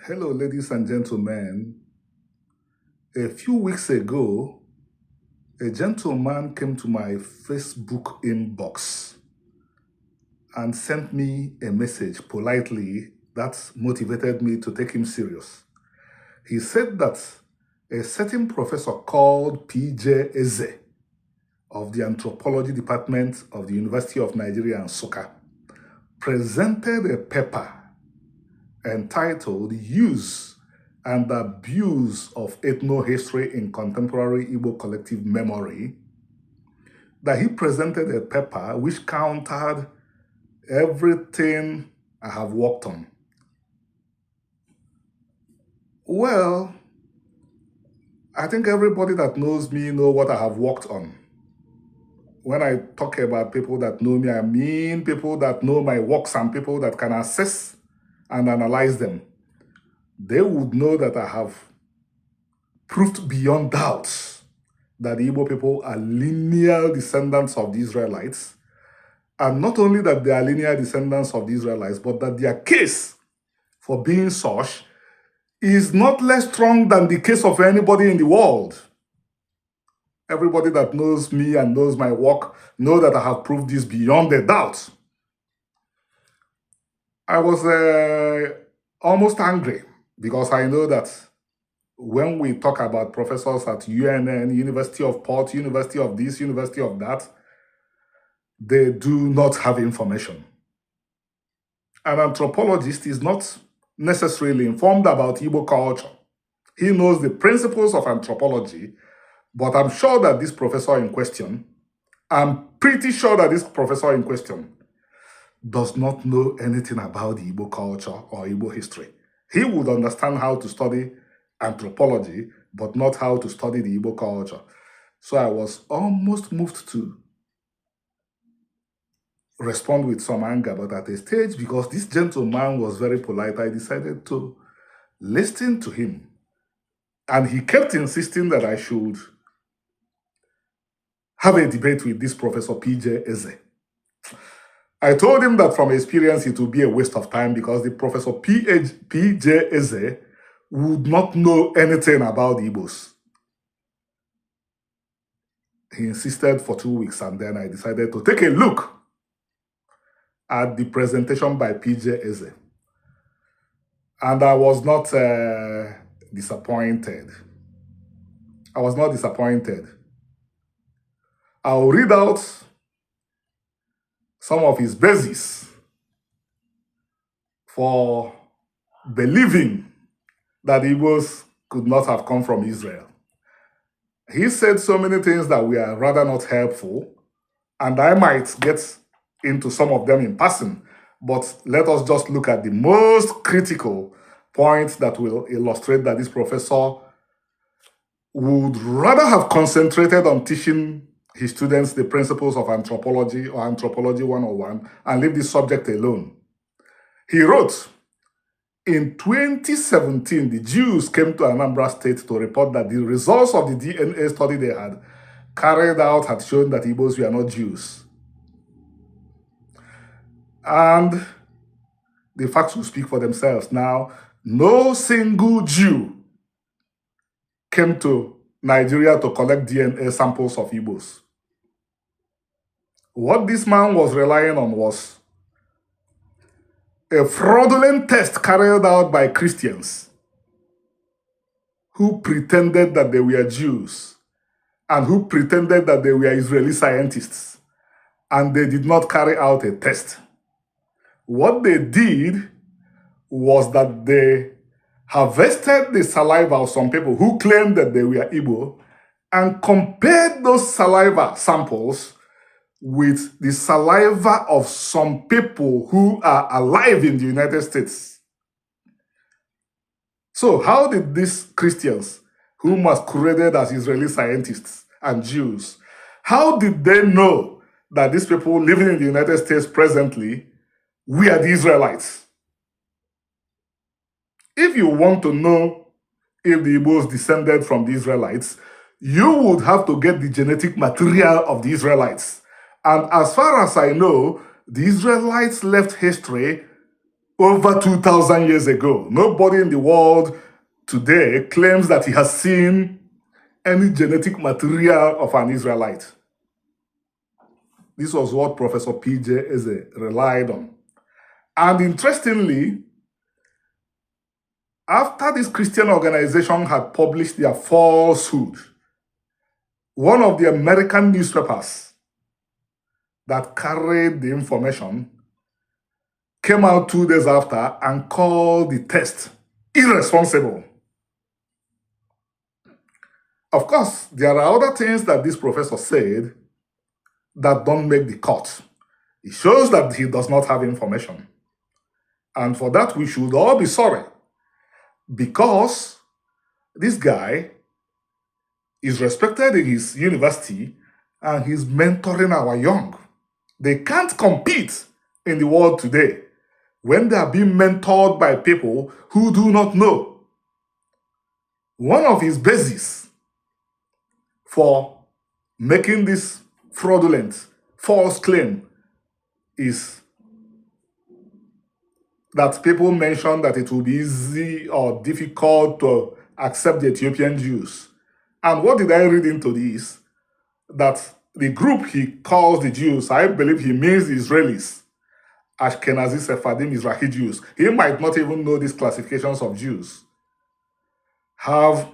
Hello, ladies and gentlemen. A few weeks ago, a gentleman came to my Facebook inbox and sent me a message politely that motivated me to take him serious. He said that a certain professor called P.J. Eze of the anthropology department of the University of Nigeria, Nsukka, presented a paper entitled Use and Abuse of Ethno-History in Contemporary Igbo Collective Memory, that he presented a paper which countered everything I have worked on. Well, I think everybody that knows me know what I have worked on. When I talk about people that know me, I mean people that know my works and people that can assess and analyze them. They would know that I have proved beyond doubt that the Igbo people are lineal descendants of the Israelites, and not only that they are lineal descendants of the Israelites, but that their case for being such is not less strong than the case of anybody in the world. Everybody that knows me and knows my work know that I have proved this beyond a doubt. I was almost angry because I know that when we talk about professors at UNN, University of Port, University of this, University of that, they do not have information. An anthropologist is not necessarily informed about Igbo culture. He knows the principles of anthropology, but I'm sure that this professor in question, I'm pretty sure that this professor in question does not know anything about the Igbo culture or Igbo history. He would understand how to study anthropology, but not how to study the Igbo culture. So I was almost moved to respond with some anger, but at a stage, because this gentleman was very polite, I decided to listen to him. And he kept insisting that I should have a debate with this Professor P.J. Eze. I told him that from experience it would be a waste of time because the Professor P.J. Eze would not know anything about the Igbos. He insisted for 2 weeks, and then I decided to take a look at the presentation by P.J. Eze. And I was not disappointed. I was not disappointed. I'll read out some of his bases for believing that the Igbos could not have come from Israel. He said so many things that were rather not helpful, and I might get into some of them in passing, but let us just look at the most critical points that will illustrate that this professor would rather have concentrated on teaching his students the principles of anthropology or Anthropology 101 and leave this subject alone. He wrote, in 2017, the Jews came to Anambra State to report that the results of the DNA study they had carried out had shown that Igbos were not Jews. And the facts will speak for themselves. Now, no single Jew came to Nigeria to collect DNA samples of Igbos. What this man was relying on was a fraudulent test carried out by Christians who pretended that they were Jews and who pretended that they were Israeli scientists, and they did not carry out a test. What they did was that they harvested the saliva of some people who claimed that they were Igbo and compared those saliva samples with the saliva of some people who are alive in the United States. So how did these Christians, who masqueraded as Israeli scientists and Jews, how did they know that these people living in the United States presently were the Israelites? If you want to know if the Igbos descended from the Israelites, you would have to get the genetic material of the Israelites. And as far as I know, the Israelites left history over 2,000 years ago. Nobody in the world today claims that he has seen any genetic material of an Israelite. This was what Professor P.J. Eze relied on. And interestingly, after this Christian organization had published their falsehood, one of the American newspapers that carried the information came out 2 days after and called the test irresponsible. Of course, there are other things that this professor said that don't make the cut. It shows that he does not have information. And for that, we should all be sorry, because this guy is respected in his university and he's mentoring our young. They can't compete in the world today when they are being mentored by people who do not know. One of his bases for making this fraudulent, false claim is that people mention that it will be easy or difficult to accept the Ethiopian Jews. And what did I read into this? That the group he calls the Jews, I believe he means the Israelis, Ashkenazi, Sephardim, Mizrahi Jews. He might not even know these classifications of Jews. Have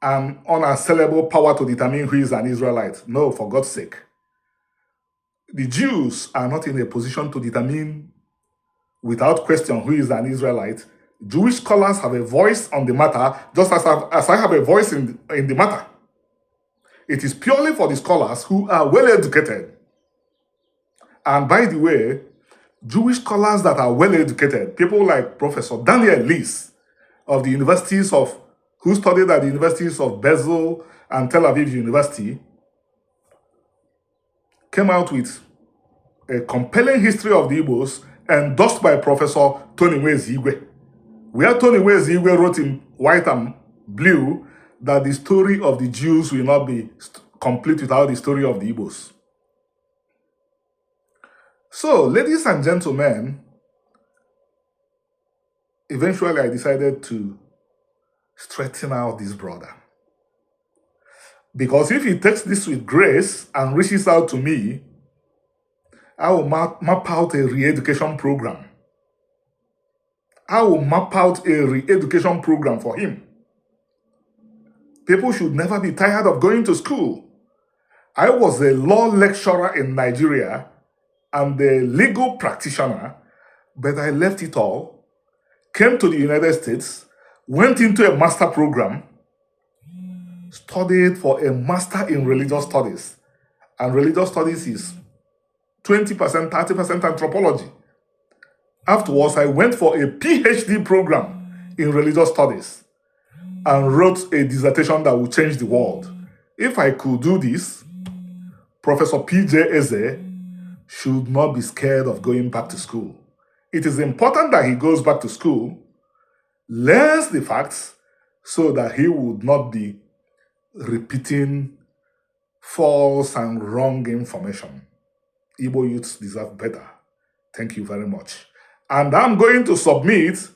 an unassailable power to determine who is an Israelite. No, for God's sake. The Jews are not in a position to determine without question who is an Israelite. Jewish scholars have a voice on the matter, just as I have a voice in the matter. It is purely for the scholars who are well educated. And by the way, Jewish scholars that are well educated, people like Professor Daniel Lees of the universities of, who studied at the universities of Basel and Tel Aviv University, came out with a compelling history of the Igbos endorsed by Professor Tony Nwezigwe, where Tony Nwezigwe wrote in white and blue that the story of the Jews will not be complete without the story of the Igbos. So, ladies and gentlemen, eventually I decided to straighten out this brother. Because if he takes this with grace and reaches out to me, I will map out a re-education program. I will map out a re-education program for him. People should never be tired of going to school. I was a law lecturer in Nigeria and a legal practitioner, but I left it all, came to the United States, went into a master program, studied for a master in religious studies. And religious studies is 20%, 30% anthropology. Afterwards, I went for a PhD program in religious studies and wrote a dissertation that would change the world. If I could do this, Professor P.J. Eze should not be scared of going back to school. It is important that he goes back to school, learns the facts, so that he would not be repeating false and wrong information. Igbo youths deserve better. Thank you very much. And I'm going to submit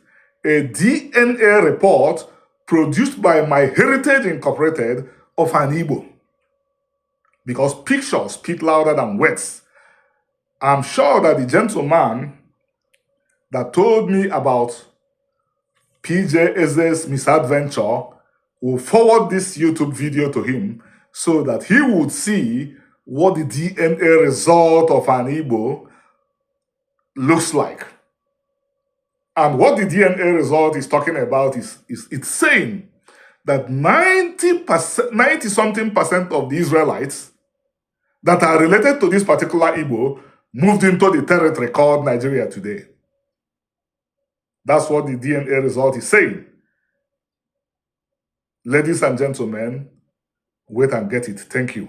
a DNA report produced by My Heritage Incorporated of an Igbo. Because pictures speak louder than words. I'm sure that the gentleman that told me about PJ Eze's misadventure will forward this YouTube video to him so that he would see what the DNA result of an Igbo looks like. And what the DNA result is talking about is it's saying that 90-something% of the Israelites that are related to this particular Igbo moved into the territory called Nigeria today. That's what the DNA result is saying. Ladies and gentlemen, wait and get it. Thank you.